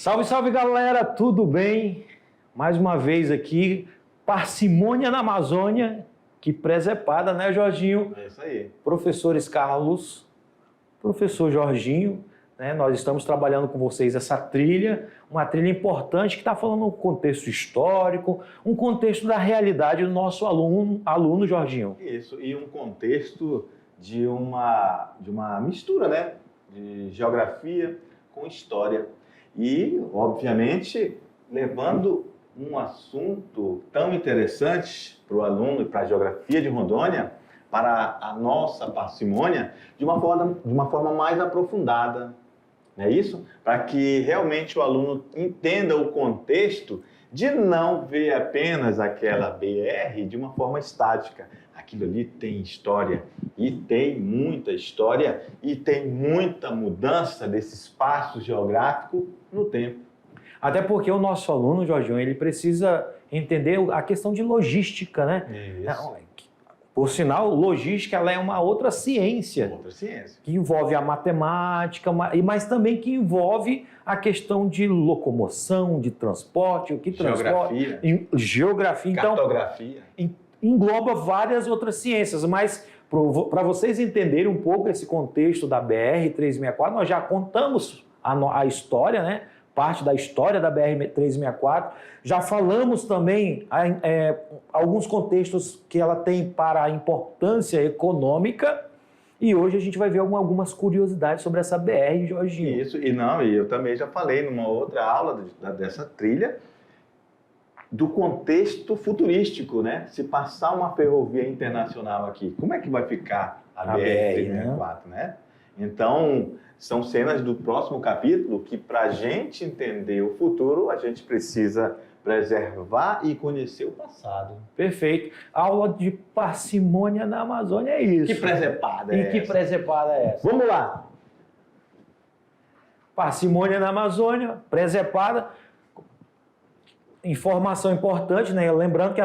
Salve, salve galera, tudo bem? Mais uma vez aqui, parcimônia na Amazônia, que presepada, né, Jorginho? É isso aí. Professores Carlos, professor Jorginho, né? Nós estamos trabalhando com vocês essa trilha, uma trilha importante que está falando um contexto histórico, um contexto da realidade do nosso aluno Jorginho. Isso, e um contexto de uma mistura, né, de geografia com história. E, obviamente, levando um assunto tão interessante para o aluno e para a geografia de Rondônia, para a nossa parcimônia, de uma forma mais aprofundada, não é isso? Para que realmente o aluno entenda o contexto de não ver apenas aquela BR de uma forma estática. Aquilo ali tem história, e tem muita história, e tem muita mudança desse espaço geográfico no tempo. Até porque o nosso aluno, Jorginho, ele precisa entender a questão de logística, né? Isso. Por sinal, logística ela é uma outra ciência. Outra ciência. Que envolve a matemática, mas também que envolve a questão de locomoção, de transporte, o que transporte, geografia, então, cartografia. Engloba várias outras ciências, mas para vocês entenderem um pouco esse contexto da BR-364, nós já contamos a história, né? Parte da história da BR-364, já falamos também alguns contextos que ela tem para a importância econômica, e hoje a gente vai ver algumas curiosidades sobre essa BR, Jorginho. Isso, e eu também já falei numa outra aula dessa trilha, do contexto futurístico, né? Se passar uma ferrovia internacional aqui, como é que vai ficar a BR-364, né? Então, são cenas do próximo capítulo que, para a gente entender o futuro, a gente precisa preservar e conhecer o passado. Perfeito. Aula de parcimônia na Amazônia é isso. Que presepada é essa? E que presepada é essa? Vamos lá. Parcimônia na Amazônia, presepada. Informação importante, né? Lembrando que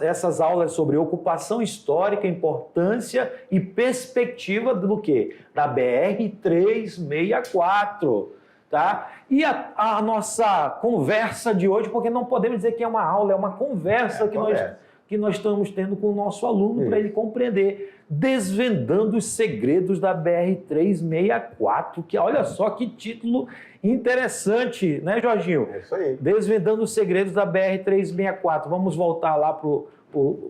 essas aulas sobre ocupação histórica, importância e perspectiva do quê? Da BR-364, tá? E a nossa conversa de hoje, porque não podemos dizer que é uma aula, é uma conversa que nós estamos tendo com o nosso aluno para ele compreender, desvendando os segredos da BR-364, que olha só que título interessante, né, Jorginho? É isso aí. Desvendando os segredos da BR-364. Vamos voltar lá para o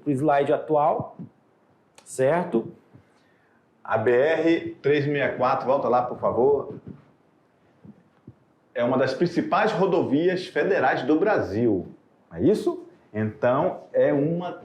slide atual, certo? A BR-364, volta lá, por favor. É uma das principais rodovias federais do Brasil, não é isso? Então, é uma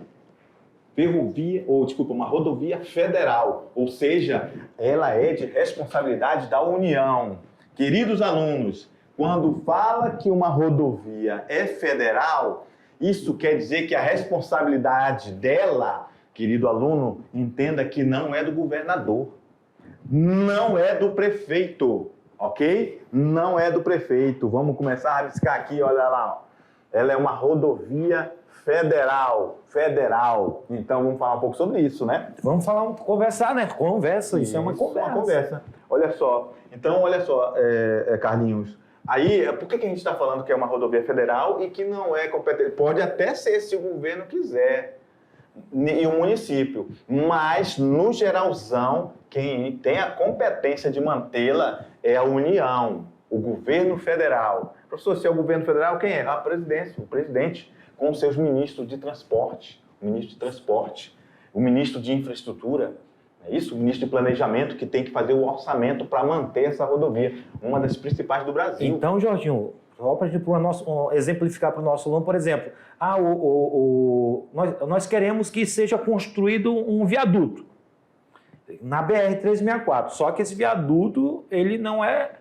uma rodovia federal, ou seja, ela é de responsabilidade da União. Queridos alunos, quando fala que uma rodovia é federal, isso quer dizer que a responsabilidade dela, querido aluno, entenda que não é do governador, não é do prefeito, ok? Não é do prefeito. Vamos começar a rabiscar aqui, olha lá. Ela é uma rodovia federal. Então vamos falar um pouco sobre isso, né? Vamos conversar, né? Conversa, isso é uma conversa. Uma conversa. Olha só. Então, olha só, Carlinhos. Aí, por que a gente está falando que é uma rodovia federal e que não é competente? Pode até ser se o governo quiser e o município, mas no geralzão, quem tem a competência de mantê-la é a União, o governo federal. Professor, se é o governo federal, quem é? A presidência, o presidente, com seus ministros de transporte, o ministro de infraestrutura, é isso? O ministro de planejamento, que tem que fazer o orçamento para manter essa rodovia, uma das principais do Brasil. Então, Jorginho, só para exemplificar para o nosso aluno, por exemplo, nós queremos que seja construído um viaduto na BR-364, só que esse viaduto ele não é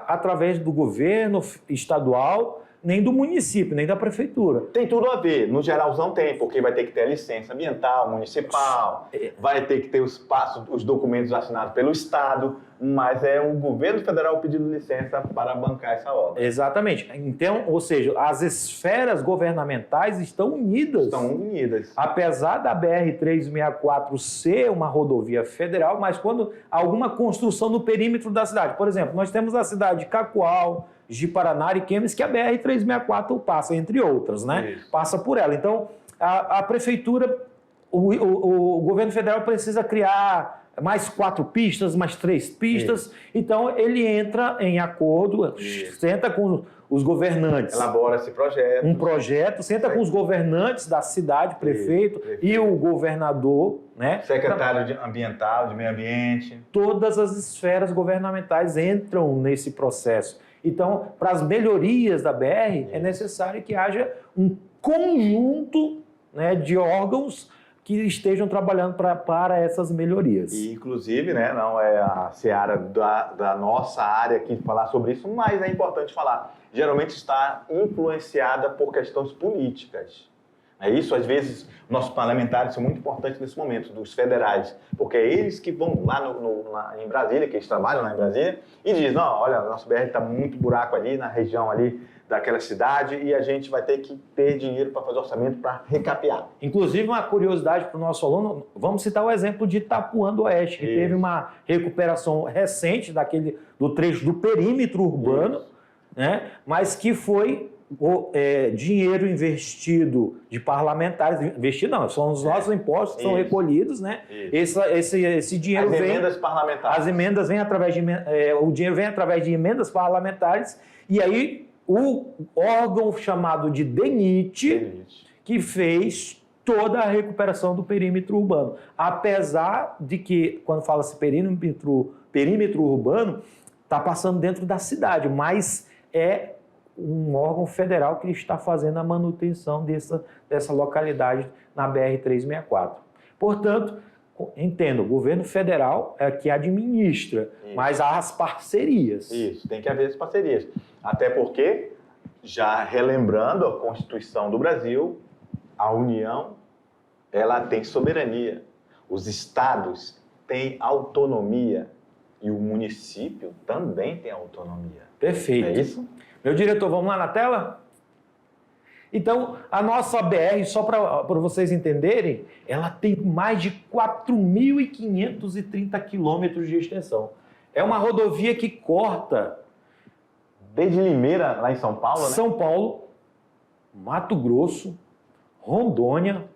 através do governo estadual, nem do município, nem da prefeitura. Tem tudo a ver. No geralzão tem, porque vai ter que ter a licença ambiental, municipal, vai ter que ter os documentos assinados pelo Estado, mas é o governo federal pedindo licença para bancar essa obra. Exatamente. Então, ou seja, as esferas governamentais estão unidas. Estão unidas. Apesar da BR-364 ser uma rodovia federal, mas quando alguma construção no perímetro da cidade, por exemplo, nós temos a cidade de Cacoal, de Paraná, Ariquemes, que a BR-364 passa, entre outras, né? Isso. Passa por ela. Então, a prefeitura, o governo federal precisa criar mais 4 pistas, mais 3 pistas. Isso. Então, ele entra em acordo, senta com os governantes. Elabora esse projeto. Um projeto, senta com os governantes da cidade, prefeito, e o governador, né? Secretário de ambiental, de meio ambiente. Todas as esferas governamentais entram nesse processo. Então, para as melhorias da BR, é necessário que haja um conjunto, né, de órgãos que estejam trabalhando para essas melhorias. E, inclusive, né, não é a seara da nossa área aqui falar sobre isso, mas é importante falar. Geralmente está influenciada por questões políticas. É isso, às vezes, nossos parlamentares são muito importantes nesse momento, dos federais, porque é eles que vão lá em Brasília, que eles trabalham lá em Brasília, e dizem, não, olha, nosso BR está muito buraco ali, na região ali daquela cidade, e a gente vai ter que ter dinheiro para fazer orçamento para recapear. Inclusive, uma curiosidade para o nosso aluno, vamos citar o exemplo de Itapuã do Oeste, que teve uma recuperação recente do trecho do perímetro urbano, né, mas que foi dinheiro investido de parlamentares, investido não, são os nossos impostos que são recolhidos, né? Esse dinheiro as emendas parlamentares. As emendas vêm através o dinheiro vem através de emendas parlamentares, e aí o órgão chamado de DENIT, que fez toda a recuperação do perímetro urbano. Apesar de que, quando fala-se perímetro urbano, está passando dentro da cidade, mas é um órgão federal que está fazendo a manutenção dessa localidade na BR-364. Portanto, entendo, o governo federal é que administra, mas há as parcerias. Isso, tem que haver as parcerias. Até porque, já relembrando a Constituição do Brasil, a União, ela tem soberania. Os estados têm autonomia e o município também tem autonomia. Perfeito. É isso? Meu diretor, vamos lá na tela? Então, a nossa BR, só para vocês entenderem, ela tem mais de 4.530 quilômetros de extensão. É uma rodovia que corta... Desde Limeira, lá em São Paulo, né? São Paulo, Mato Grosso, Rondônia,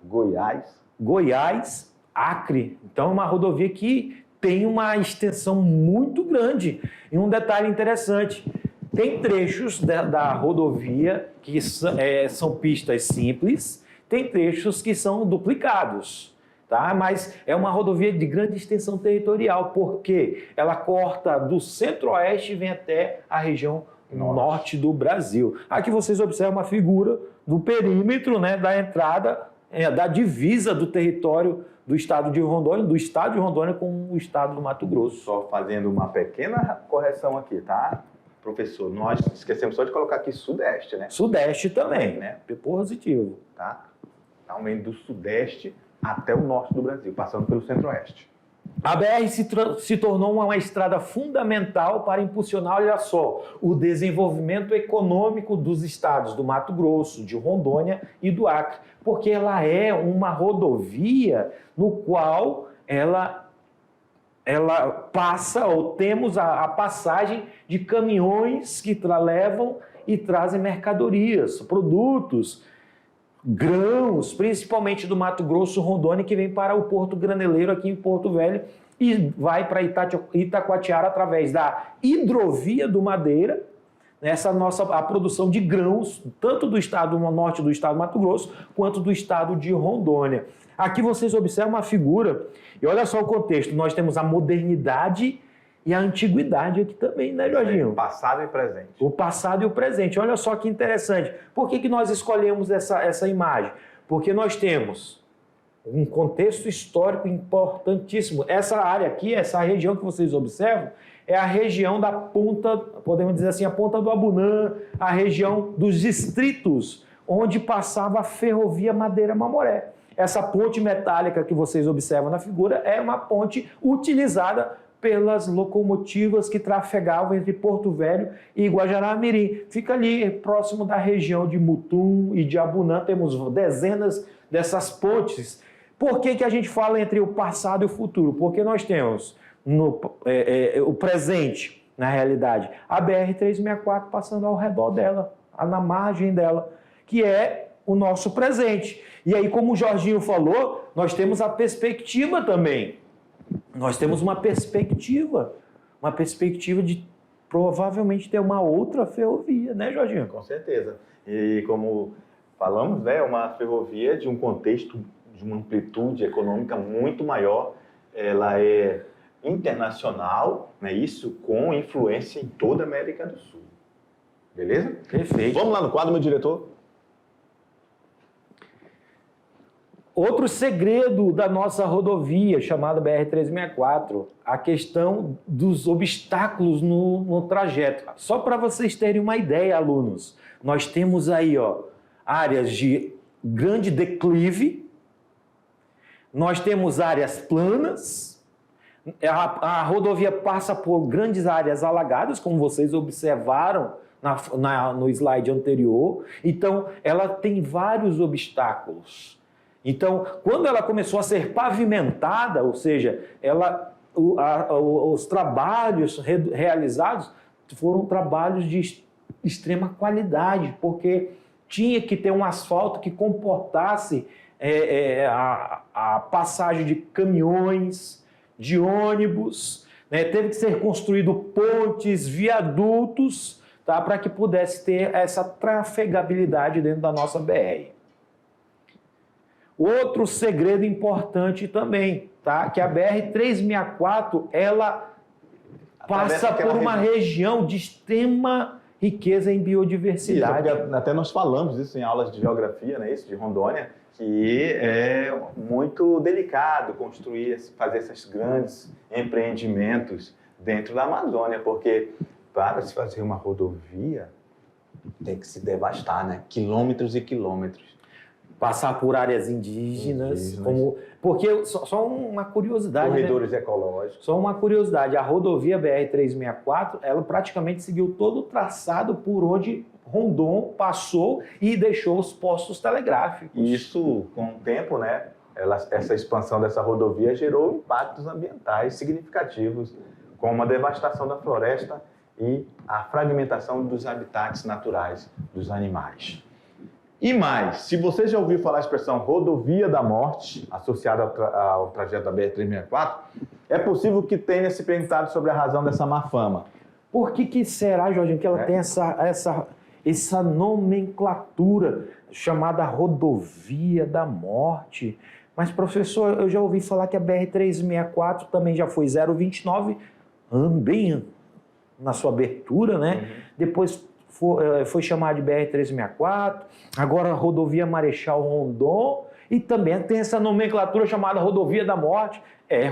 Goiás, Acre. Então, é uma rodovia que tem uma extensão muito grande. E um detalhe interessante... Tem trechos da rodovia que são pistas simples, tem trechos que são duplicados, tá? Mas é uma rodovia de grande extensão territorial, porque ela corta do centro-oeste e vem até a região norte do Brasil. Aqui vocês observam uma figura do perímetro, né, da entrada, da divisa do território do estado de Rondônia, com o estado do Mato Grosso. Só fazendo uma pequena correção aqui, tá? Professor, nós esquecemos só de colocar aqui Sudeste, né? Sudeste também, né? Positivo. Tá? Aumento do Sudeste até o norte do Brasil, passando pelo Centro-Oeste. A BR se tornou uma estrada fundamental para impulsionar, olha só, o desenvolvimento econômico dos estados do Mato Grosso, de Rondônia e do Acre, porque ela é uma rodovia no qual ela passa, ou temos a passagem de caminhões que levam e trazem mercadorias, produtos, grãos, principalmente do Mato Grosso, Rondônia, que vem para o Porto Graneleiro aqui em Porto Velho e vai para Itacoatiara através da hidrovia do Madeira, a produção de grãos, tanto do estado norte do estado do Mato Grosso, quanto do estado de Rondônia. Aqui vocês observam uma figura, e olha só o contexto, nós temos a modernidade e a antiguidade aqui também, né, Jorginho? O passado e o presente. O passado e o presente, olha só que interessante. Por que nós escolhemos essa imagem? Porque nós temos um contexto histórico importantíssimo. Essa área aqui, essa região que vocês observam, é a região da ponta, podemos dizer assim, a ponta do Abunã, a região dos distritos, onde passava a ferrovia Madeira-Mamoré. Essa ponte metálica que vocês observam na figura é uma ponte utilizada pelas locomotivas que trafegavam entre Porto Velho e Guajará-Mirim. Fica ali próximo da região de Mutum e de Abunã, temos dezenas dessas pontes. Por que a gente fala entre o passado e o futuro? Porque nós temos o presente, na realidade. A BR-364 passando ao redor dela, na margem dela, que é o nosso presente. E aí, como o Jorginho falou, nós temos a perspectiva também. Nós temos uma perspectiva de provavelmente ter uma outra ferrovia, né, Jorginho? Com certeza. E como falamos, né, uma ferrovia de um contexto, de uma amplitude econômica muito maior. Ela é internacional, né, isso com influência em toda a América do Sul. Beleza? Perfeito. Vamos lá no quadro, meu diretor? Outro segredo da nossa rodovia, chamada BR-364, a questão dos obstáculos no trajeto. Só para vocês terem uma ideia, alunos, nós temos aí áreas de grande declive, nós temos áreas planas, a rodovia passa por grandes áreas alagadas, como vocês observaram no slide anterior. Então, ela tem vários obstáculos. Então, quando ela começou a ser pavimentada, ou seja, os trabalhos realizados foram trabalhos de extrema qualidade, porque tinha que ter um asfalto que comportasse a passagem de caminhões, de ônibus, né? Teve que ser construído pontes, viadutos, tá? Para que pudesse ter essa trafegabilidade dentro da nossa BR. Outro segredo importante também, tá? Que a BR-364, ela passa por uma região de extrema riqueza em biodiversidade. Isso, até nós falamos isso em aulas de geografia, né, isso, de Rondônia, que é muito delicado fazer esses grandes empreendimentos dentro da Amazônia, porque para se fazer uma rodovia tem que se devastar, né? Quilômetros e quilômetros. Passar por áreas indígenas. Porque, só uma curiosidade, corredores ecológicos. Só uma curiosidade, a rodovia BR-364, ela praticamente seguiu todo o traçado por onde Rondon passou e deixou os postos telegráficos. E isso, com o tempo, né, essa expansão dessa rodovia gerou impactos ambientais significativos, como a devastação da floresta e a fragmentação dos habitats naturais dos animais. E mais, se você já ouviu falar a expressão rodovia da morte, associada ao trajeto da BR-364, é possível que tenha se perguntado sobre a razão dessa má fama. Por que será, Jorginho, que ela tem essa nomenclatura chamada rodovia da morte? Mas, professor, eu já ouvi falar que a BR-364 também já foi 029, bem na sua abertura, né? Uhum. Depois foi chamada de BR-364, agora rodovia Marechal Rondon, e também tem essa nomenclatura chamada rodovia da morte.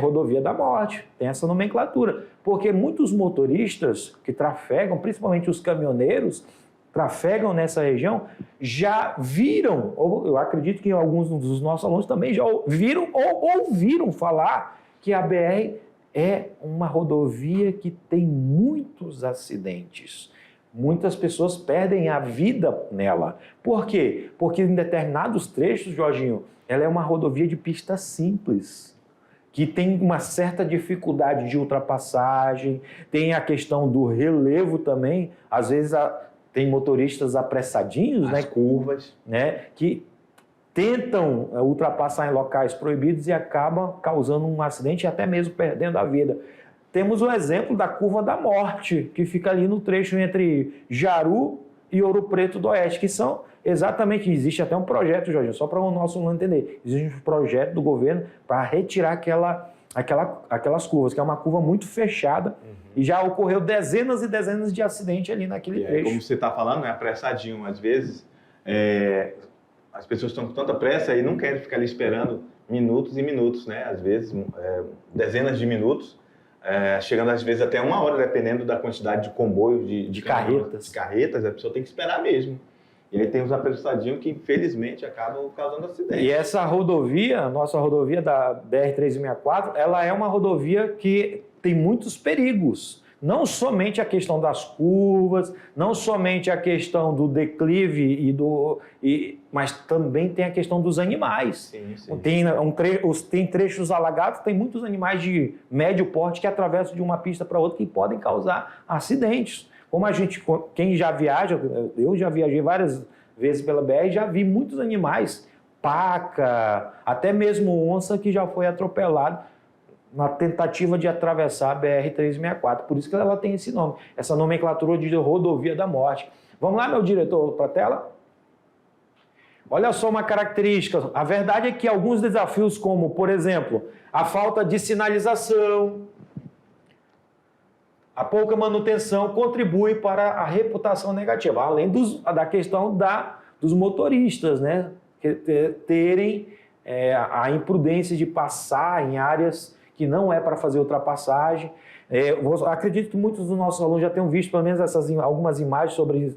Rodovia da morte, tem essa nomenclatura, porque muitos motoristas que trafegam, principalmente os caminhoneiros, trafegam nessa região, já viram, ou eu acredito que alguns dos nossos alunos também já viram ou ouviram falar que a BR é uma rodovia que tem muitos acidentes. Muitas pessoas perdem a vida nela. Por quê? Porque em determinados trechos, Jorginho, ela é uma rodovia de pista simples, que tem uma certa dificuldade de ultrapassagem, tem a questão do relevo também. Às vezes tem motoristas apressadinhos, as curvas, né, que tentam ultrapassar em locais proibidos e acabam causando um acidente e até mesmo perdendo a vida. Temos o exemplo da Curva da Morte, que fica ali no trecho entre Jaru e Ouro Preto do Oeste, que são exatamente, existe até um projeto, Jorge, só para o nosso aluno entender, existe um projeto do governo para retirar aquelas curvas, que é uma curva muito fechada, e já ocorreu dezenas e dezenas de acidentes ali naquele trecho. Como você está falando, é apressadinho, às vezes as pessoas estão com tanta pressa e não querem ficar ali esperando minutos e minutos, né? Às vezes dezenas de minutos, chegando às vezes até 1 hora, dependendo da quantidade de comboio, de carretas, a pessoa tem que esperar mesmo. E aí tem os apressadinhos que, infelizmente, acabam causando acidentes. E essa rodovia, nossa rodovia da BR-364, ela é uma rodovia que tem muitos perigos. não somente a questão das curvas, não somente a questão do declive, mas também tem a questão dos animais. Sim, sim. Tem trechos alagados, tem muitos animais de médio porte que atravessam de uma pista para outra que podem causar acidentes. Como quem já viaja, eu já viajei várias vezes pela BR, já vi muitos animais, paca, até mesmo onça que já foi atropelado na tentativa de atravessar a BR-364. Por isso que ela tem esse nome, essa nomenclatura de rodovia da morte. Vamos lá, meu diretor, para a tela? Olha só uma característica. A verdade é que alguns desafios, como, por exemplo, a falta de sinalização, a pouca manutenção, contribui para a reputação negativa, além da questão dos motoristas, né? Terem a imprudência de passar em áreas que não é para fazer ultrapassagem. Acredito que muitos dos nossos alunos já tenham visto pelo menos algumas imagens sobre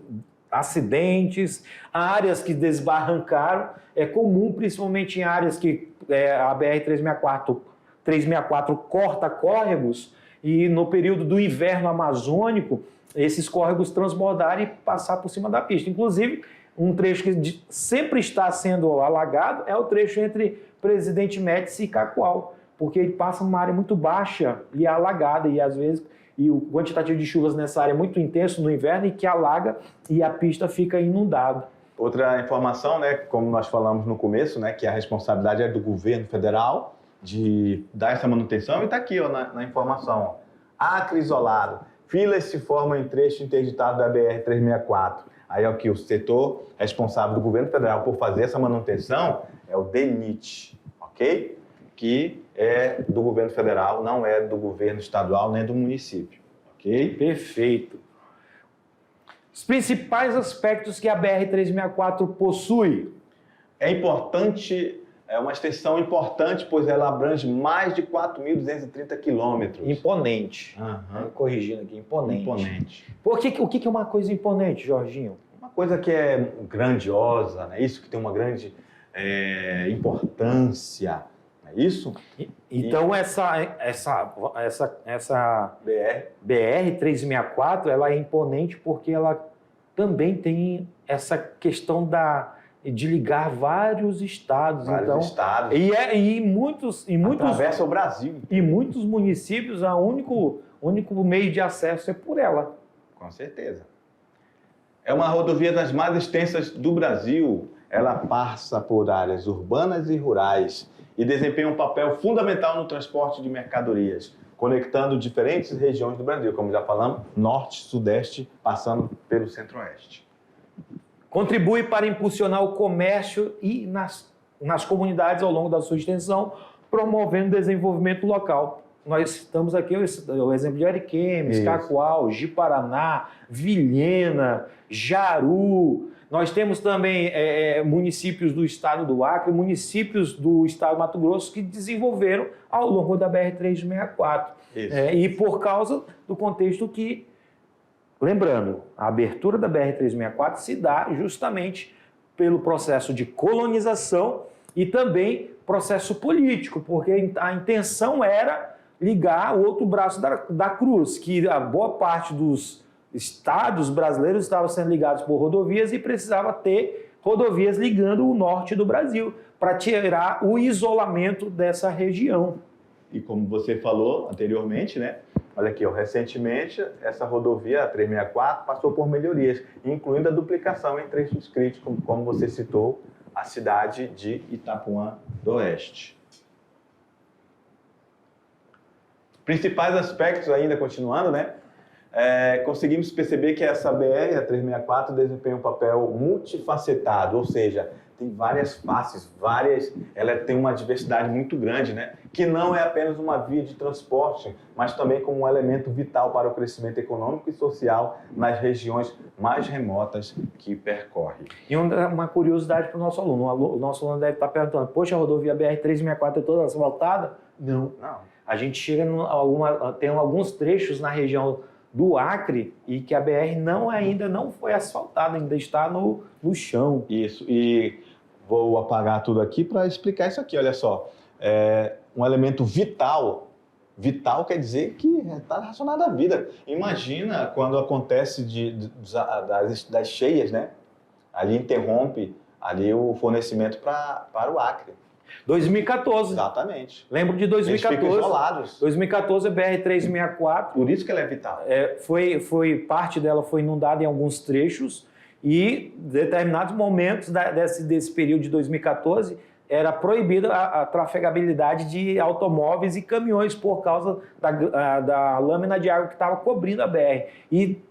acidentes, áreas que desbarrancaram. É comum, principalmente em áreas que a BR-364 corta córregos, e no período do inverno amazônico, esses córregos transbordarem e passar por cima da pista. Inclusive, um trecho que sempre está sendo alagado é o trecho entre Presidente Médici e Cacoal, porque ele passa numa área muito baixa e é alagada, e às vezes o quantitativo de chuvas nessa área é muito intenso no inverno e que alaga e a pista fica inundada. Outra informação, né, como nós falamos no começo, né, que a responsabilidade é do governo federal de dar essa manutenção, e está aqui ó, na informação. Ó. Acre isolado, filas se formam em trecho interditado da BR-364. Aí é o que o setor responsável do governo federal por fazer essa manutenção é o DENIT, ok? Que é do governo federal, não é do governo estadual nem do município, ok? Perfeito. Os principais aspectos que a BR-364 possui. É importante, é uma extensão importante, pois ela abrange mais de 4.230 quilômetros. Imponente. Uhum. Corrigindo aqui, imponente. Imponente. O que é uma coisa imponente, Jorginho? Uma coisa que é grandiosa, né? Isso que tem uma grande importância, não é isso? Então, essa BR-364, ela é imponente porque ela também tem essa questão de ligar vários estados. Vários estados. E muitos atravessa o Brasil. E muitos municípios, o único meio de acesso é por ela. Com certeza. É uma rodovia das mais extensas do Brasil. Ela passa por áreas urbanas e rurais e desempenha um papel fundamental no transporte de mercadorias, conectando diferentes regiões do Brasil, como já falamos, norte, sudeste, passando pelo centro-oeste. Contribui para impulsionar o comércio e nas comunidades ao longo da sua extensão, promovendo o desenvolvimento local. Nós citamos aqui o exemplo de Ariquemes, Cacoal, Ji-Paraná, Vilhena, Jaru. Nós temos também municípios do estado do Acre, municípios do estado do Mato Grosso que desenvolveram ao longo da BR-364. E por causa do contexto que, lembrando, a abertura da BR-364 se dá justamente pelo processo de colonização e também processo político, porque a intenção era ligar o outro braço da cruz, que a boa parte dos estados brasileiros estavam sendo ligados por rodovias e precisava ter rodovias ligando o norte do Brasil para tirar o isolamento dessa região. E como você falou anteriormente, né? Olha aqui, ó, recentemente essa rodovia, a 364, passou por melhorias, incluindo a duplicação em trechos críticos, como você citou, a cidade de Itapuã do Oeste. Principais aspectos ainda continuando, né? Conseguimos perceber que essa BR, a 364, desempenha um papel multifacetado, ou seja, tem várias faces, ela tem uma diversidade muito grande, né? Que não é apenas uma via de transporte, mas também como um elemento vital para o crescimento econômico e social nas regiões mais remotas que percorre. E uma curiosidade para o nosso aluno. O nosso aluno deve estar perguntando, poxa, a rodovia BR-364 é toda asfaltada? Não. A gente chega tem alguns trechos na região do Acre e que a BR ainda não foi asfaltada, ainda está no chão. Isso, e vou apagar tudo aqui para explicar isso aqui, olha só. Um elemento vital Vital quer dizer que está relacionado à vida. Imagina quando acontece das cheias, né? Ali interrompe ali o fornecimento para o Acre. 2014. Exatamente. Lembro de Eles 2014. ficam isolados. 2014, a BR-364. Por isso que ela é vital. Parte dela foi inundada em alguns trechos e, em determinados momentos desse período de 2014, era proibida a trafegabilidade de automóveis e caminhões por causa da lâmina de água que estava cobrindo a BR. E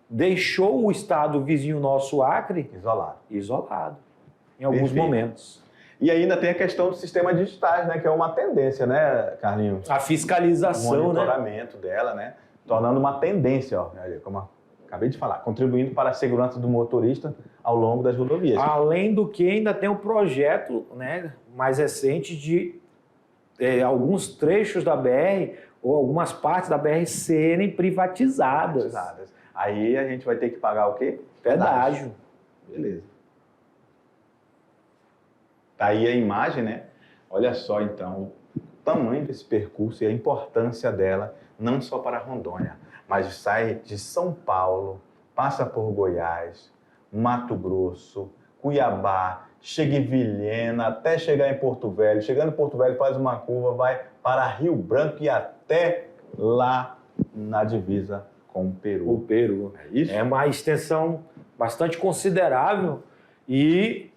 deixou o estado vizinho nosso, Acre, isolado em alguns momentos. E ainda tem a questão do sistema digitais, né, que é uma tendência, né, Carlinhos? A fiscalização, o monitoramento dela, né, tornando uma tendência, ó, como eu acabei de falar, contribuindo para a segurança do motorista ao longo das rodovias. Além do que ainda tem o projeto, né, mais recente de alguns trechos da BR ou algumas partes da BR serem privatizadas. Aí a gente vai ter que pagar o quê? Pedágio. Beleza. Tá aí a imagem, né? Olha só, então, o tamanho desse percurso e a importância dela, não só para Rondônia, mas sai de São Paulo, passa por Goiás, Mato Grosso, Cuiabá, chega em Vilhena, até chegar em Porto Velho. Chegando em Porto Velho, faz uma curva, vai para Rio Branco e até lá na divisa com o Peru. O Peru. É isso? É uma extensão bastante considerável e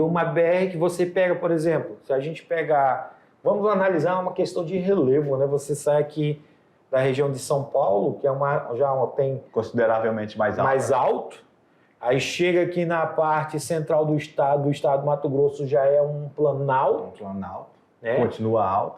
uma BR que você pega, por exemplo, se a gente pegar... Vamos analisar uma questão de relevo, né? Você sai aqui da região de São Paulo, que tem consideravelmente mais alto. Aí chega aqui na parte central do estado do Mato Grosso, já é um planalto. Né?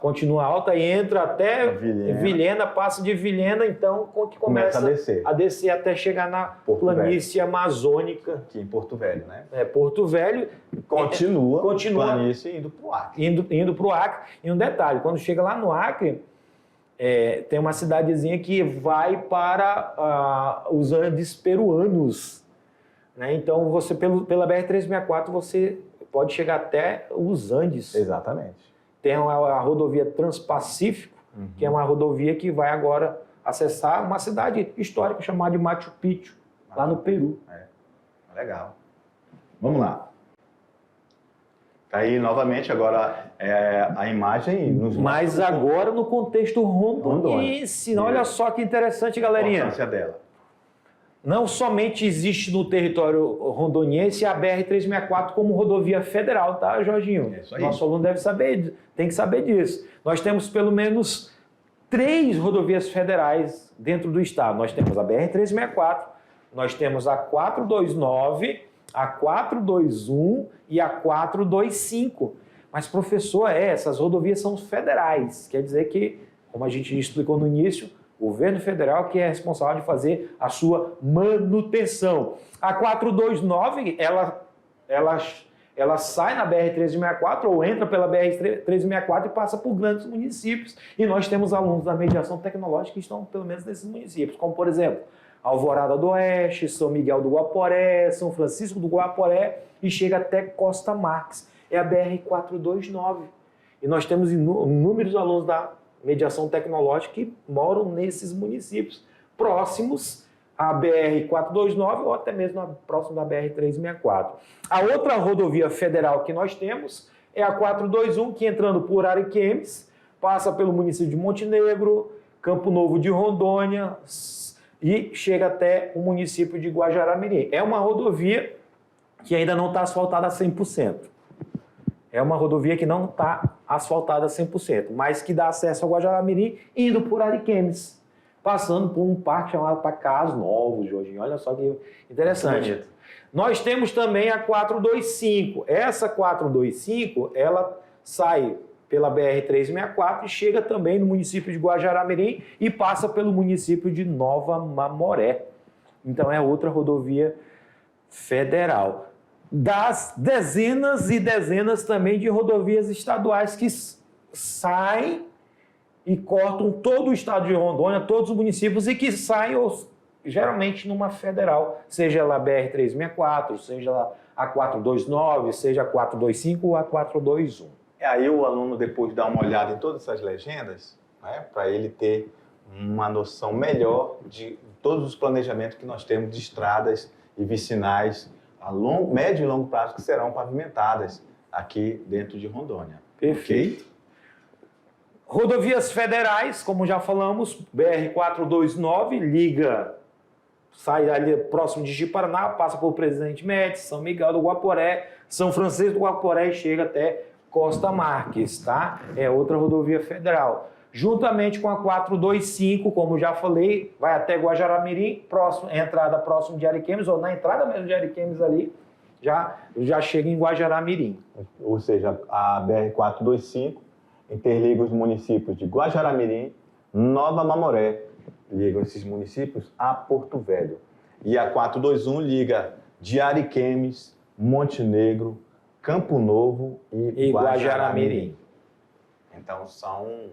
Continua alto, aí entra até Vilhena, passa de Vilhena, então que começa a descer até chegar na planície amazônica. Aqui em Porto Velho, né? Porto Velho. Continua planície indo para o Acre. Indo para o Acre. E um detalhe, quando chega lá no Acre, tem uma cidadezinha que vai para os Andes peruanos. Né? Então, você pela BR-364, você pode chegar até os Andes. Exatamente. Tem a rodovia Transpacífico, que é uma rodovia que vai agora acessar uma cidade histórica chamada de Machu Picchu, lá no Peru. Legal. Vamos lá. Tá aí novamente agora a imagem. Mas agora no contexto rondoniense. Olha só que interessante, galerinha. A importância dela. Não somente existe no território rondoniense a BR-364 como rodovia federal, tá, Jorginho? É isso aí. Nosso aluno tem que saber disso. Nós temos pelo menos 3 rodovias federais dentro do estado. Nós temos a BR-364, nós temos a 429, a 421 e a 425. Mas, professor, essas rodovias são federais. Quer dizer que, como a gente explicou no início, o governo federal que é responsável de fazer a sua manutenção. A 429, ela sai na BR-364 ou entra pela BR-364 e passa por grandes municípios. E nós temos alunos da mediação tecnológica que estão, pelo menos, nesses municípios, como, por exemplo, Alvorada do Oeste, São Miguel do Guaporé, São Francisco do Guaporé e chega até Costa Marques. É a BR-429. E nós temos inúmeros alunos da mediação tecnológica que moram nesses municípios, próximos à BR-429 ou até mesmo próximo da BR-364. A outra rodovia federal que nós temos é a 421, que entrando por Ariquemes, passa pelo município de Montenegro, Campo Novo de Rondônia e chega até o município de Guajará-Mirim. É uma rodovia que ainda não está asfaltada a 100%. É uma rodovia que não está asfaltada 100%, mas que dá acesso ao Guajará-Mirim indo por Ariquemes, passando por um parque chamado Pacás Novos, Jorginho. Olha só que interessante. Nós temos também a 425. Essa 425, ela sai pela BR-364 e chega também no município de Guajará-Mirim e passa pelo município de Nova Mamoré. Então é outra rodovia federal. Das dezenas e dezenas também de rodovias estaduais que saem e cortam todo o estado de Rondônia, todos os municípios e que saem geralmente numa federal, seja lá a BR-364, seja lá a 429, seja a 425 ou a 421. Aí o aluno depois dá uma olhada em todas essas legendas, né, para ele ter uma noção melhor de todos os planejamentos que nós temos de estradas e vicinais a médio e longo prazo que serão pavimentadas aqui dentro de Rondônia. Perfeito. Okay? Rodovias federais, como já falamos, BR-429 sai ali próximo de Ji-Paraná, passa por Presidente Médici, São Miguel do Guaporé, São Francisco do Guaporé e chega até Costa Marques, tá? É outra rodovia federal. Juntamente com a 425, como já falei, vai até Guajará-Mirim, entrada próximo de Ariquemes, ou na entrada mesmo de Ariquemes ali, já chega em Guajará-Mirim. Ou seja, a BR-425 interliga os municípios de Guajará-Mirim, Nova Mamoré, ligam esses municípios a Porto Velho. E a 421 liga de Ariquemes, Montenegro, Campo Novo e Guajará-Mirim. Então são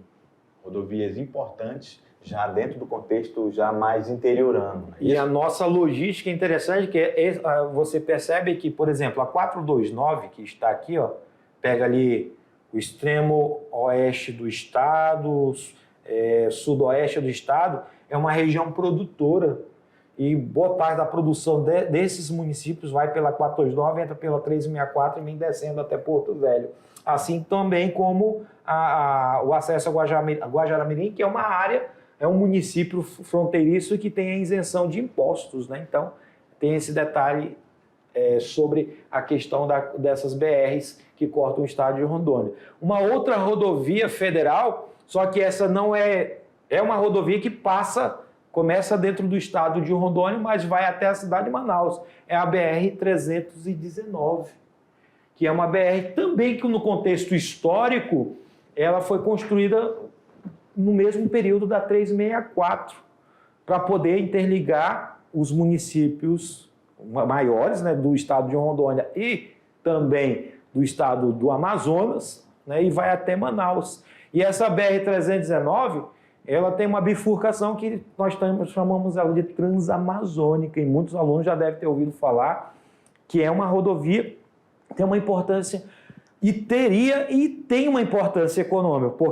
rodovias importantes já dentro do contexto já mais interiorano. E a nossa logística é interessante, que você percebe que, por exemplo, a 429, que está aqui, ó, pega ali o extremo oeste do estado, sudoeste do estado, é uma região produtora e boa parte da produção desses municípios vai pela 429, entra pela 364 e vem descendo até Porto Velho. Assim também como o acesso a Guajará-Mirim, que é uma área, é um município fronteiriço que tem a isenção de impostos, né? Então, tem esse detalhe sobre a questão dessas BRs que cortam o estado de Rondônia. Uma outra rodovia federal, só que essa não é uma rodovia que começa dentro do estado de Rondônia, mas vai até a cidade de Manaus. É a BR-319, que é uma BR também que no contexto histórico, ela foi construída no mesmo período da 364, para poder interligar os municípios maiores, né, do estado de Rondônia e também do estado do Amazonas, né, e vai até Manaus. E essa BR-319, ela tem uma bifurcação que nós chamamos ela de transamazônica, e muitos alunos já devem ter ouvido falar, que é uma rodovia que tem uma importância, e tem uma importância econômica. Por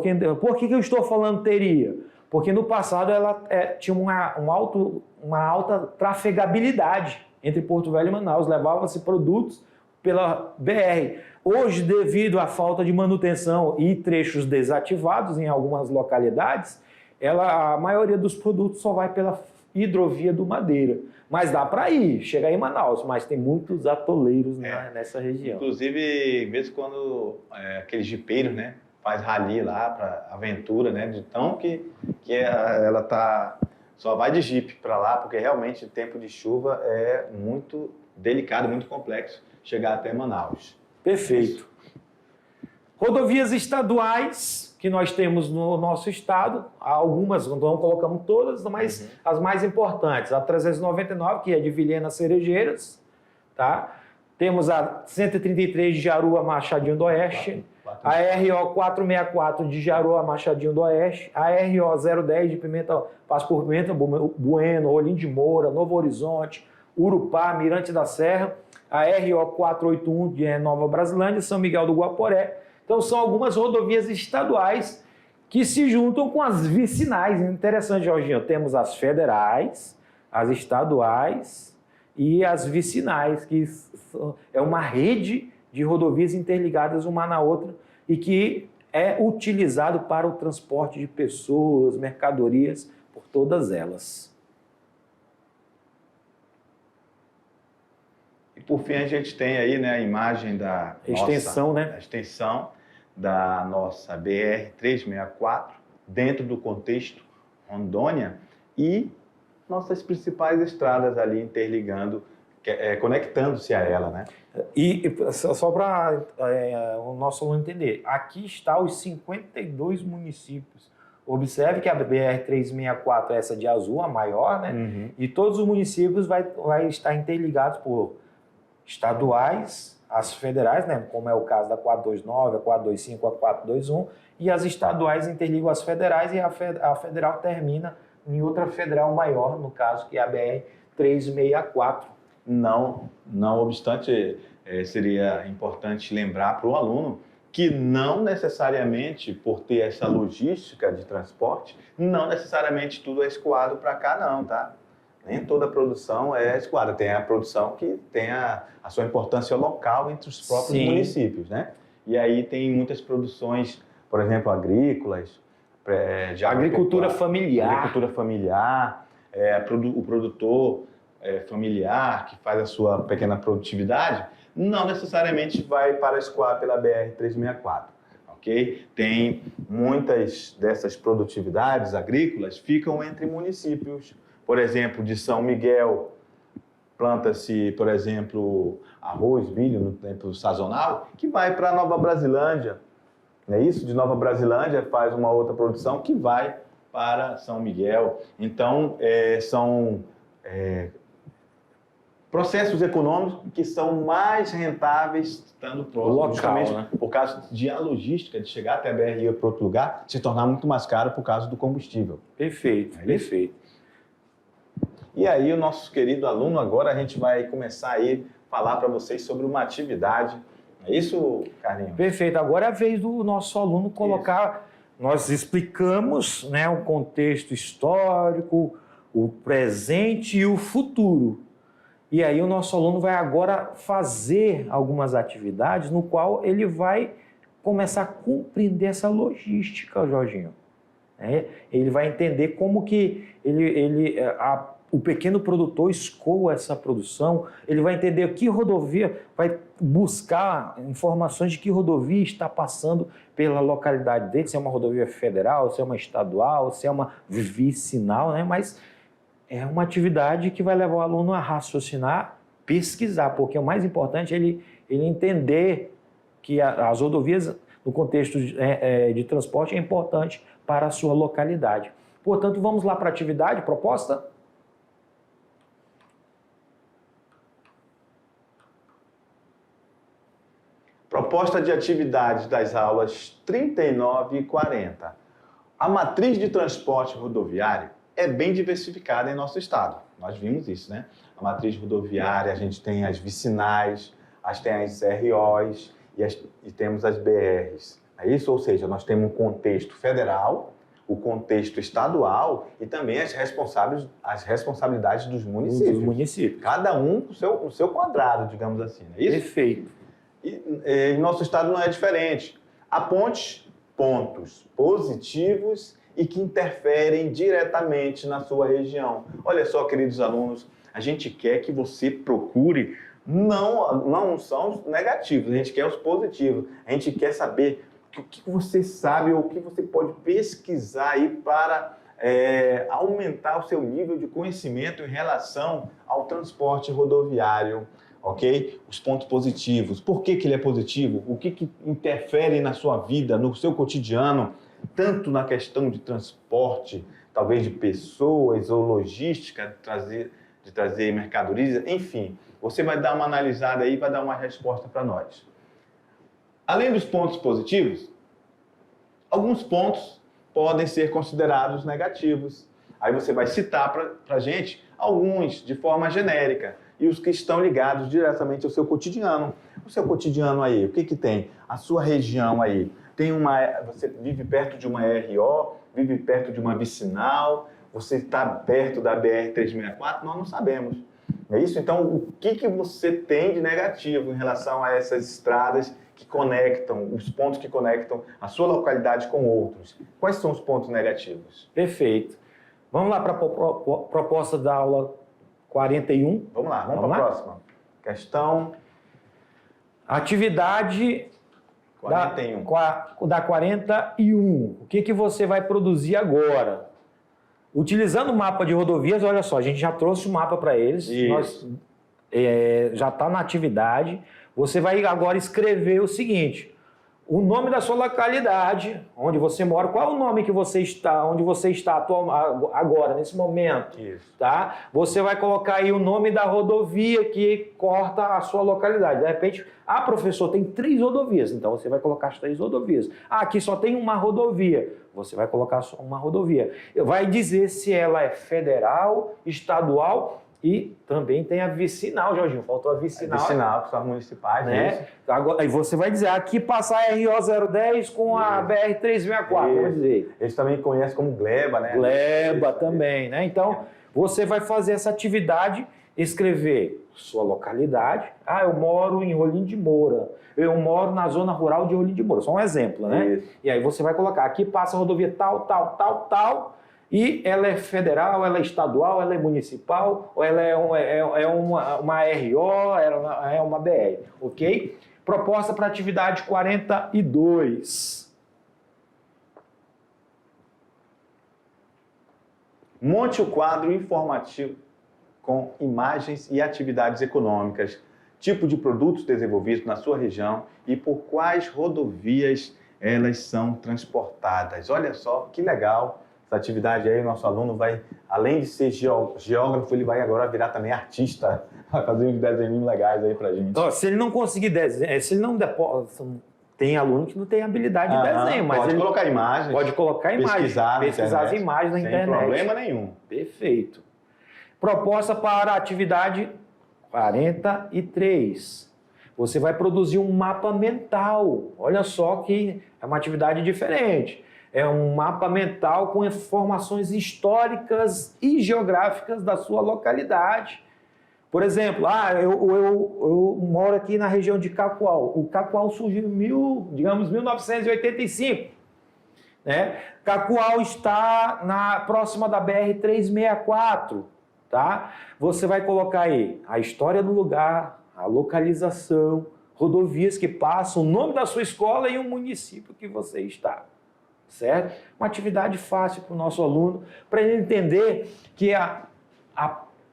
que eu estou falando teria? Porque no passado ela tinha uma alta trafegabilidade entre Porto Velho e Manaus, levava-se produtos pela BR. Hoje, devido à falta de manutenção e trechos desativados em algumas localidades, a maioria dos produtos só vai pela hidrovia do Madeira. Mas dá para chegar em Manaus, mas tem muitos atoleiros nessa região. Inclusive, mesmo quando aqueles jipeiros, né, faz rally lá para aventura, né, de tão que ela só vai de jipe para lá, porque realmente o tempo de chuva é muito delicado, muito complexo chegar até Manaus. Perfeito. Rodovias estaduais que nós temos no nosso estado, algumas, não colocamos todas, mas as mais importantes. A 399, que é de Vilhena a Cerejeiras, tá? Temos a 133 de Jaru a Machadinho do Oeste, a RO 464 de Jaru a Machadinho do Oeste, a RO 010 de Pimenta, passa por Pimenta Bueno, Olim de Moura, Novo Horizonte, Urupá, Mirante da Serra, a RO 481 de Nova Brasilândia, São Miguel do Guaporé. Então, são algumas rodovias estaduais que se juntam com as vicinais. Interessante, Jorginho, temos as federais, as estaduais e as vicinais, que é uma rede de rodovias interligadas uma na outra e que é utilizado para o transporte de pessoas, mercadorias, por todas elas. E por fim, a gente tem aí, né, a imagem da extensão, a extensão da nossa BR-364 dentro do contexto Rondônia e nossas principais estradas ali interligando, conectando-se a ela, né? E só para o nosso aluno entender, aqui está os 52 municípios. Observe que a BR-364 é essa de azul, a maior, né? E todos os municípios vai estar interligados por estaduais, as federais, né, como é o caso da 429, a 425, a 421, e as estaduais interligam as federais e a federal termina em outra federal maior, no caso, que é a BR-364. Não obstante, seria importante lembrar para o aluno que não necessariamente, por ter essa logística de transporte, não necessariamente tudo é escoado para cá não, tá? Nem toda produção é escoada. Tem a produção que tem a sua importância local entre os próprios Sim. municípios, né? E aí tem muitas produções, por exemplo, agrícolas, de Agricultura familiar. Agricultura familiar, o produtor familiar que faz a sua pequena produtividade, não necessariamente vai para escoar pela BR-364, ok? Tem muitas dessas produtividades agrícolas ficam entre municípios. Por exemplo, de São Miguel, planta-se, por exemplo, arroz, milho no tempo sazonal, que vai para Nova Brasilândia. Não é isso? De Nova Brasilândia faz uma outra produção que vai para São Miguel. Então, são processos econômicos que são mais rentáveis estando próximo, local, justamente, né? por causa de a logística, de chegar até a BR e ir para outro lugar, se tornar muito mais caro por causa do combustível. Perfeito, perfeito. E aí, o nosso querido aluno, agora a gente vai começar aí a falar para vocês sobre uma atividade. É isso, Carlinhos? Perfeito. Agora é a vez do nosso aluno colocar... Isso. Nós explicamos, né, o contexto histórico, o presente e o futuro. E aí o nosso aluno vai agora fazer algumas atividades no qual ele vai começar a compreender essa logística, Jorginho. Ele vai entender como que o pequeno produtor escoa essa produção, ele vai entender que rodovia, vai buscar informações de que rodovia está passando pela localidade dele, se é uma rodovia federal, se é uma estadual, se é uma vicinal, né? Mas é uma atividade que vai levar o aluno a raciocinar, pesquisar, porque o mais importante é ele entender que as rodovias, no contexto de transporte, é importante para a sua localidade. Portanto, vamos lá para a atividade proposta? Proposta de atividades das aulas 39 e 40. A matriz de transporte rodoviário é bem diversificada em nosso estado. Nós vimos isso, né? A matriz rodoviária, a gente tem as vicinais, tem as ROs e temos as BRs. É isso? Ou seja, nós temos um contexto federal, o contexto estadual e também as responsabilidades dos municípios. Cada um no seu quadrado, digamos assim. Não é isso? Perfeito. E nosso estado não é diferente. Há pontos positivos e que interferem diretamente na sua região. Olha só, queridos alunos, a gente quer que você procure, não são os negativos, a gente quer os positivos. A gente quer saber o que você sabe ou o que você pode pesquisar aí para aumentar o seu nível de conhecimento em relação ao transporte rodoviário. Ok? Os pontos positivos. Por que ele é positivo? O que interfere na sua vida, no seu cotidiano, tanto na questão de transporte, talvez de pessoas ou logística, de trazer mercadorias, enfim. Você vai dar uma analisada aí e vai dar uma resposta para nós. Além dos pontos positivos, alguns pontos podem ser considerados negativos. Aí você vai citar para a gente alguns de forma genérica. E os que estão ligados diretamente ao seu cotidiano. O seu cotidiano aí, o que tem? A sua região aí. Você vive perto de uma RO, vive perto de uma vicinal, você está perto da BR-364? Nós não sabemos. É isso? Então, o que você tem de negativo em relação a essas estradas que conectam, os pontos que conectam a sua localidade com outros? Quais são os pontos negativos? Perfeito. Vamos lá para a proposta da aula 41. Vamos lá, vamos para a próxima. Questão... Atividade 41. Da 41. O que você vai produzir agora? Utilizando o mapa de rodovias, olha só, a gente já trouxe o mapa para eles. Já está na atividade. Você vai agora escrever o seguinte: o nome da sua localidade, onde você mora, qual é o nome que você está, onde você está agora, nesse momento. Isso. Tá? Você vai colocar aí o nome da rodovia que corta a sua localidade. De repente, professor, tem 3 rodovias, então você vai colocar as 3 rodovias. Aqui só tem uma rodovia, você vai colocar só uma rodovia. Vai dizer se ela é federal, estadual E também tem a vicinal, Jorginho. Faltou a vicinal. Vicinal, que são as municipais, né? Agora, aí você vai dizer, aqui passa a RO010 com a BR-364, vamos dizer. Eles também conhecem como gleba, né? Gleba também, né? Então, você vai fazer essa atividade, escrever sua localidade. Ah, eu moro em Rolim de Moura. Eu moro na zona rural de Rolim de Moura. Só um exemplo, né? Isso. E aí você vai colocar, aqui passa a rodovia tal, tal, tal, tal, e ela é federal, ela é estadual, ela é municipal, ou ela é uma RO, ela é uma BR, ok? Proposta para atividade 42. Monte o quadro informativo com imagens e atividades econômicas, tipo de produtos desenvolvidos na sua região e por quais rodovias elas são transportadas. Olha só que legal essa atividade aí. O nosso aluno vai, além de ser geógrafo, ele vai agora virar também artista, vai fazer uns desenhos legais aí pra gente. Então, se ele não conseguir desenhar, se ele não tem aluno que não tem habilidade de desenho, mas pode ele colocar imagens, pode colocar imagens, pesquisar as imagens na internet. Sem problema nenhum. Perfeito. Proposta para a atividade 43. Você vai produzir um mapa mental. Olha só que é uma atividade diferente. É um mapa mental com informações históricas e geográficas da sua localidade. Por exemplo, eu moro aqui na região de Cacoal. O Cacoal surgiu em 1985. Né? Cacoal está próxima da BR-364. Tá? Você vai colocar aí a história do lugar, a localização, rodovias que passam, o nome da sua escola e o município que você está. Certo? Uma atividade fácil para o nosso aluno, para ele entender que a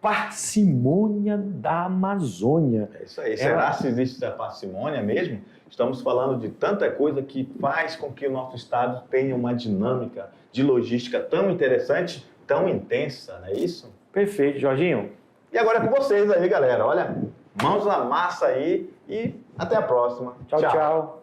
parcimônia da Amazônia. É isso aí. Será se existe a parcimônia mesmo? Estamos falando de tanta coisa que faz com que o nosso estado tenha uma dinâmica de logística tão interessante, tão intensa, não é isso? Perfeito, Jorginho. E agora é com vocês aí, galera. Olha, mãos na massa aí e até a próxima. Tchau, tchau.